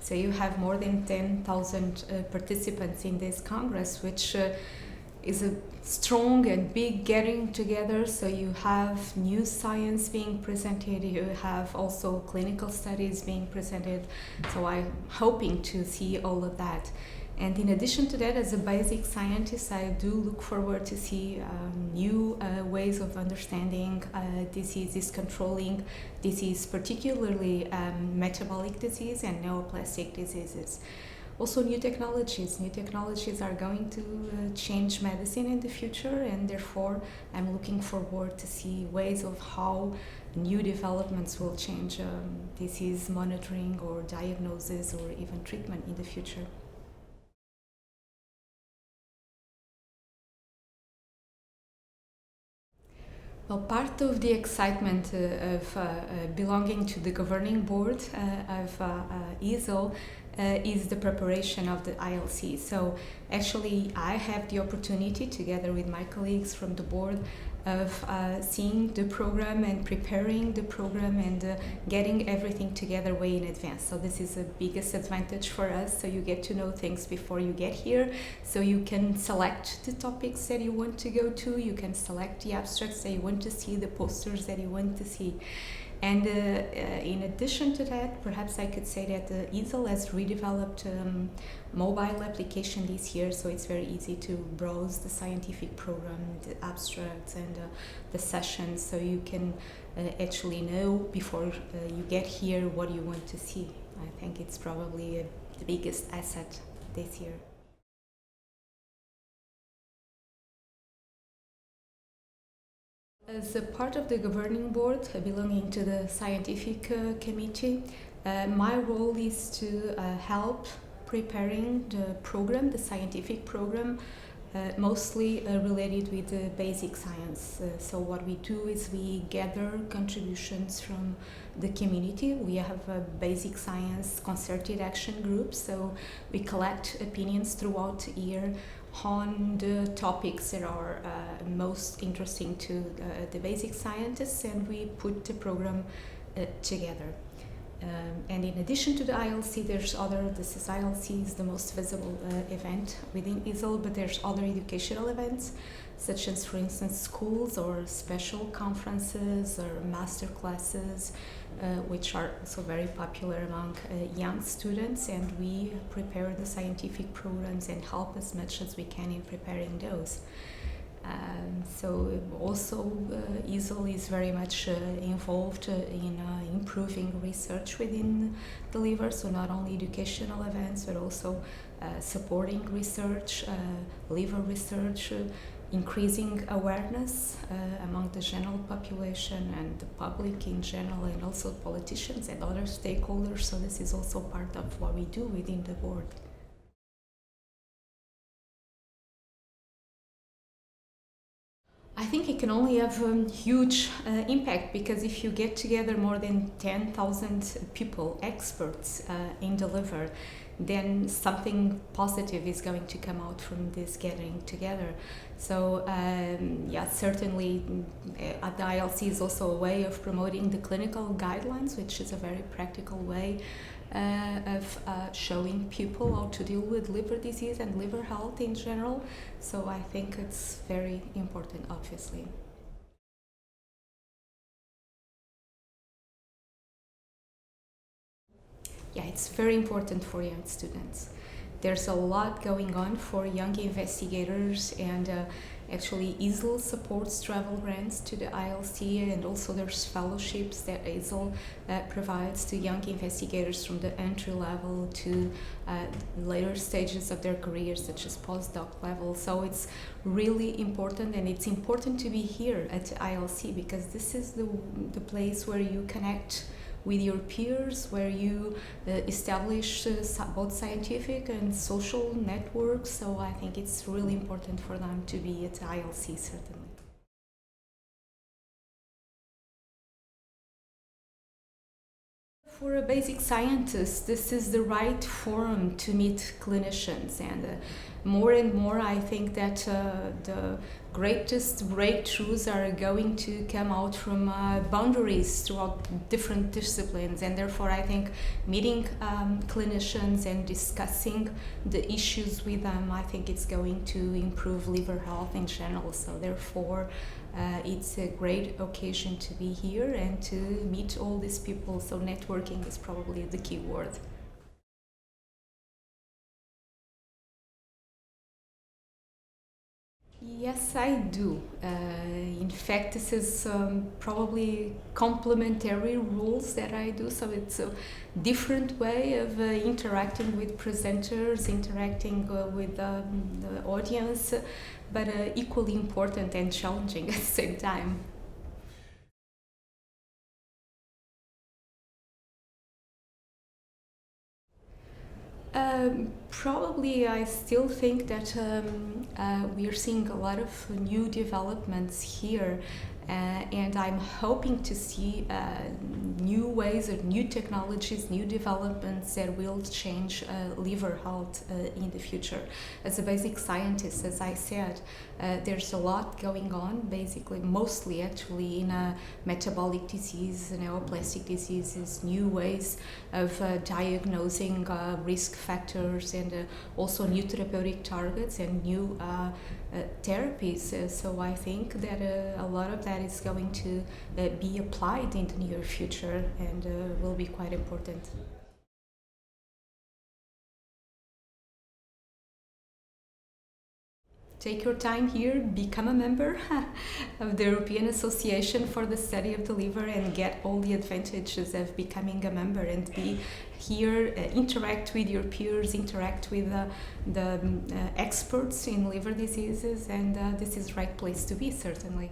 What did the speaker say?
So you have more than 10,000 participants in this Congress, which is a strong and big getting together. So you have new science being presented, you have also clinical studies being presented. So I'm hoping to see all of that. And in addition to that, as a basic scientist, I do look forward to see new ways of understanding diseases, controlling disease, particularly metabolic disease and neoplastic diseases. Also new technologies. New technologies are going to change medicine in the future, and therefore I'm looking forward to see ways of how new developments will change disease monitoring or diagnosis or even treatment in the future. Well, part of the excitement of belonging to the governing board of ISL is the preparation of the ILC. So actually I have the opportunity, together with my colleagues from the board, of seeing the program and preparing the program and getting everything together way in advance. So this is the biggest advantage for us. So you get to know things before you get here. So you can select the topics that you want to go to. You can select the abstracts that you want to see, the posters that you want to see. And in addition to that, perhaps I could say that ISL has redeveloped mobile application this year, so it's very easy to browse the scientific program, the abstracts and the sessions, so you can actually know before you get here what you want to see. I think it's probably the biggest asset this year. As a part of the governing board belonging to the scientific committee, my role is to help preparing the program, the scientific program, mostly related with the basic science. So what we do is we gather contributions from the community. We have a basic science concerted action group, so we collect opinions throughout the year on the topics that are most interesting to the basic scientists, and we put the program together. And in addition to the ILC, there's this is ILC is the most visible event within ISL, but there's other educational events, such as, for instance, schools or special conferences or master classes, which are also very popular among young students, and we prepare the scientific programs and help as much as we can in preparing those. So also ISL is very much involved in improving research within the liver, so not only educational events but also supporting research, liver research, increasing awareness among the general population and the public in general, and also politicians and other stakeholders. So this is also part of what we do within the board. I think it can only have huge impact, because if you get together more than 10,000 people, experts in the liver, then something positive is going to come out from this gathering together. So yeah, certainly the ILC is also a way of promoting the clinical guidelines, which is a very practical way of showing people how to deal with liver disease and liver health in general. So I think it's very important, obviously. Yeah, it's very important for young students. There's a lot going on for young investigators, and actually ISL supports travel grants to the ILC, and also there's fellowships that ISL provides to young investigators from the entry level to later stages of their careers, such as postdoc level. So it's really important, and it's important to be here at the ILC, because this is the place where you connect with your peers, where you establish both scientific and social networks. So I think it's really important for them to be at ILC, certainly. For a basic scientist, this is the right forum to meet clinicians, and more and more I think that the greatest breakthroughs are going to come out from boundaries throughout different disciplines, and therefore I think meeting clinicians and discussing the issues with them, I think it's going to improve liver health in general. So therefore it's a great occasion to be here and to meet all these people. So networking is probably the key word. Yes, I do. In fact, this is probably complementary rules that I do. So it's a different way of interacting with presenters, interacting with the audience, but equally important and challenging at the same time. Probably, I still think that we are seeing a lot of new developments here, and I'm hoping to see new ways or new technologies, new developments that will change liver health in the future. As a basic scientist, as I said, there's a lot going on, basically, mostly actually in metabolic disease, neoplastic diseases, new ways of diagnosing risk factors, and also new therapeutic targets and new therapies. So I think that a lot of that is going to be applied in the near future and will be quite important. Take your time here, become a member of the European Association for the Study of the Liver, and get all the advantages of becoming a member, and be here, interact with your peers, interact with the experts in liver diseases, and this is the right place to be, certainly.